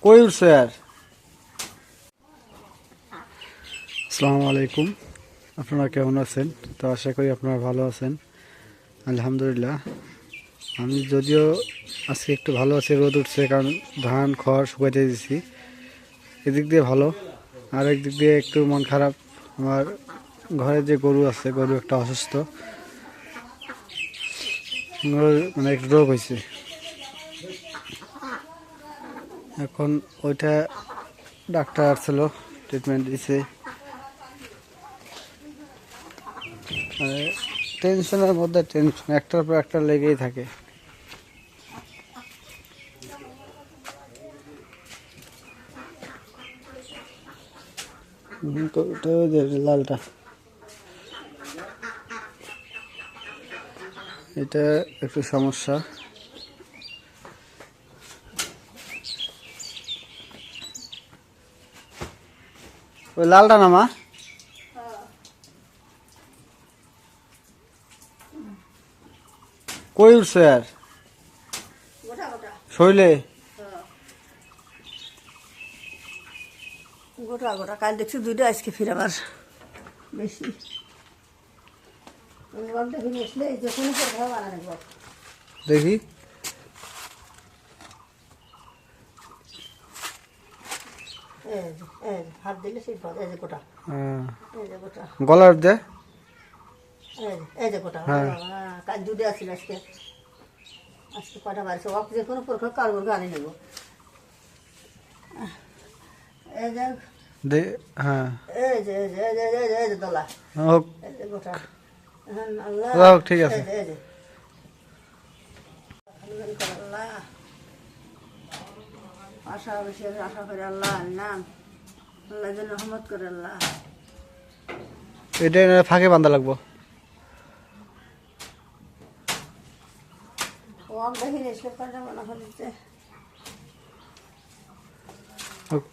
কই উঠছো আর? আসসালামু আলাইকুম, আপনারা কেমন আছেন? তো আশা করি আপনারা ভালো আছেন। আলহামদুলিল্লাহ, আমি যদিও আজকে একটু ভালো আছি, রোদ উঠছে কারণ ধান খড় শুকাইতে দিয়েছি, এদিক দিয়ে ভালো। আর একদিক দিয়ে একটু মন খারাপ, আমার ঘরে যে গরু আছে, গরু একটা অসুস্থ, মানে একটু রোগ হয়েছে। এখন ওইটা ডাক্তার আসছিল, ট্রিটমেন্ট দিছে। মানে টেনশনের মধ্যে টেনশন, একটার পর একটা লেগেই থাকে। তো ওটা ওই যে লালটা, এটা একটু সমস্যা। ওই লালটা না মা? কই উঠছে আর শৈলে? গোটা গোটা কাল দেখছি দুইটা আজকে ফিরে আবার বেশি ফিরে আসলে এই যে কোনো কোথাও বানানো দেখি। হাত দিলে সেই এই যে গোটা, এই যে গোটা গলার দে। এই যে গোটা। হ্যাঁ। কাল দুটো আসছিল আজকে, আজকে কটা বাড়ছে ওক যে কোনো প্রকার কারোর গাড়ি নেব। এই যে দে। হ্যাঁ, এই যে এই যে এই যে এই যে এই যে দলা, হোক এই যে গোটা। আল্লাহ হোক, ঠিক আছে। এই যে আল্লাহ আশা বেশি আশা করে আল্লাহ নাম আল্লাহ যেন রহমত করে আল্লাহ। এটা ফাঁকে বান্ধা লাগবো। ও দেখি এসে কাটা বানা ফেলছে। হোক।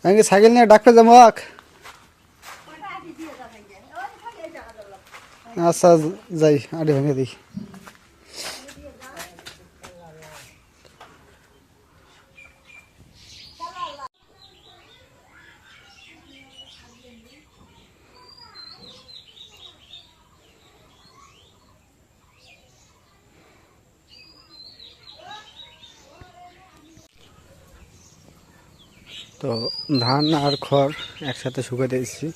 আমি সাইকেল নিয়ে ডাক্তার যাবো। আচ্ছা, যাই আড়ি ভেঙে দিই। তো ধান আর খড় একসাথে শুকাতে দিচ্ছি।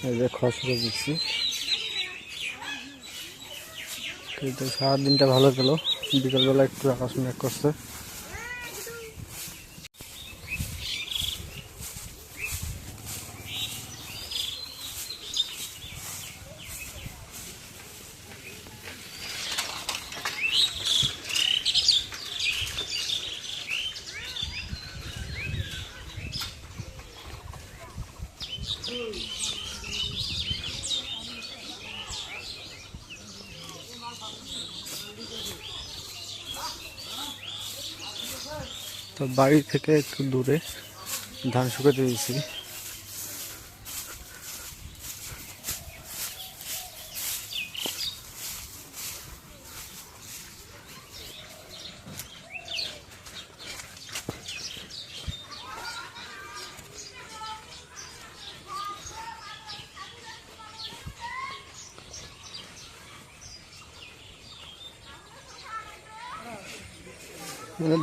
এই যে খড় শুকিয়ে দিচ্ছি। কিন্তু সারাদিনটা ভালো গেল, বিকালবেলা একটু আকাশ মেঘ করছে। তো বাড়ি থেকে একটু দূরে ধান শুকাতে দিয়েছি।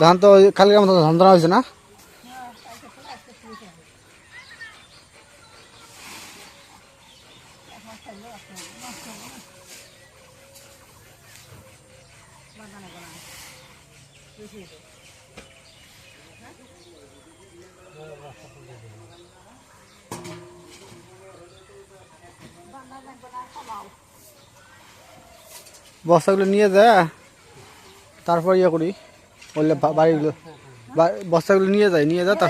ধান তো কালকের মতো ধান ধরা হয়েছে না? বস্তাগুলো নিয়ে যা, তারপর ইয়ে করি। বললে বাড়িগুলো বস্তাগুলো নিয়ে যায়, নিয়ে যা। তা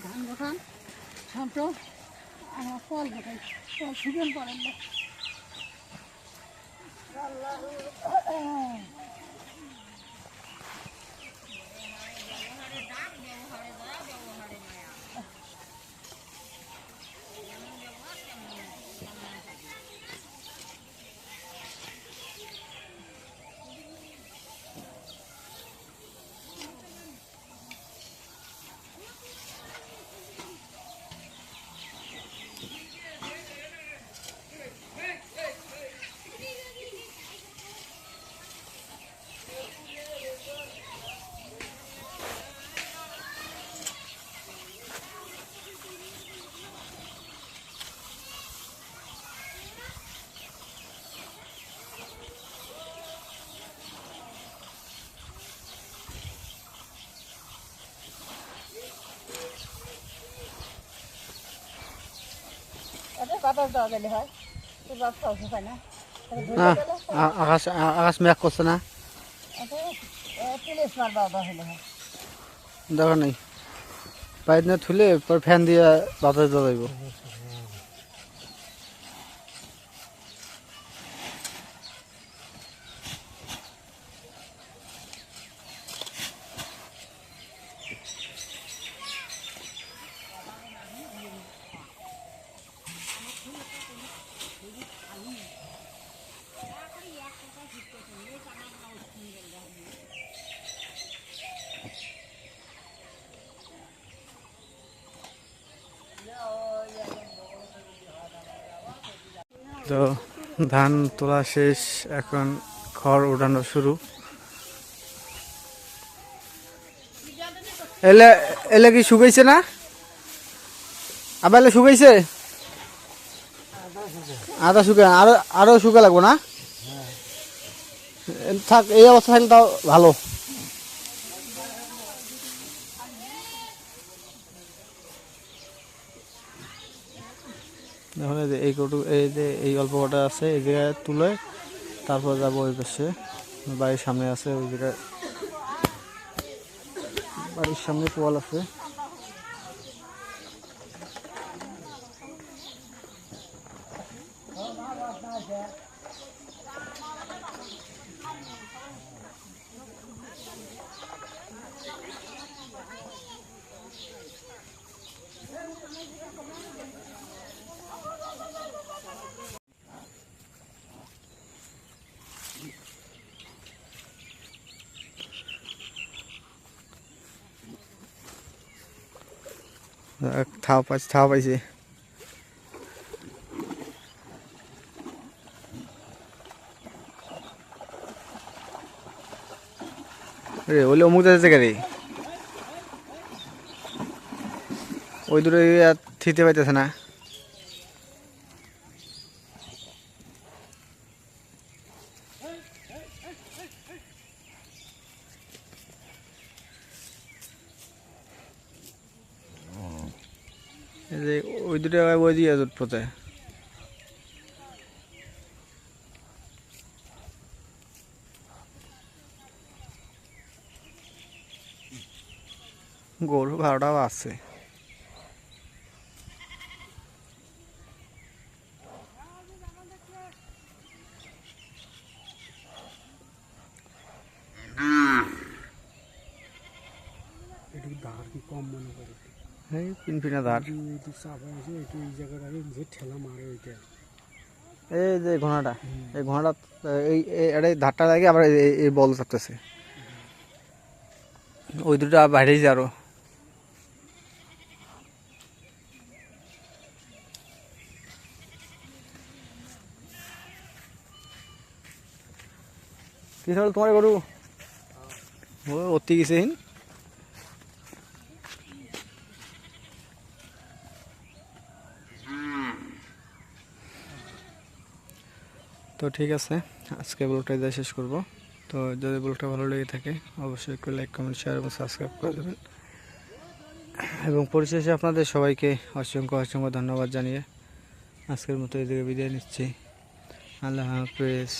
ধান দোকান সব আমার ফল দোকান সুজন করেন না বাতাস দেওয়া গেলে হয় বাচ্চা হয় না আকাশ আকাশ মেঘ করছে না পুলিশ মার বাবা হলে হয় দরকার নেই পাইপ না থুলে পর ফ্যান দিয়ে বাতাস দেওয়া যাইব তো ধান তোলা শেষ এখন খড় উঠানো শুরু এলে এলে কি শুকাইছে না আবার এলে শুকাইছে আদা শুকা আরো আরো শুকা লাগবো না থাক এই অবস্থা থাকলে তাও ভালো এখন এই যে এই কটু এই যে এই অল্প কটা আছে এই জায়গায় তুলে তারপর যাবো ওই পাশে বাড়ির সামনে আছে ওই জায়গায় বাড়ির সামনে পোয়াল আছে থাও পাইছে রে ওলে অমুক যাচ্ছে গাড়ি ওই দূরে থিতে পাইতেছে না ওই দুটো ওই দিয়ে পথে গরু ভাড়াটাও আছে কম মনে করে এই পিনপিনা ধার ঠেলা মারে ওইটা এই যে ঘোড়াটা এই ঘোড়াটা এই ধারটা লাগে আবার এই বল চাপতেছে ওই দুটো বাইরে যায় আরো কি হল তোমার গরু ও অতি গেছে তো ঠিক আছে আজকে ব্লগটা দিয়ে শেষ করব তো যদি ব্লগটা ভালো লেগে থাকে অবশ্যই একটু লাইক কমেন্ট শেয়ার এবং সাবস্ক্রাইব করে দেবেন এবং পরিশেষে আপনাদের সবাইকে অসংখ্য অসংখ্য ধন্যবাদ জানিয়ে আজকের মতো এই দিকে বিদায় নিচ্ছি। আল্লাহ হাফেজ।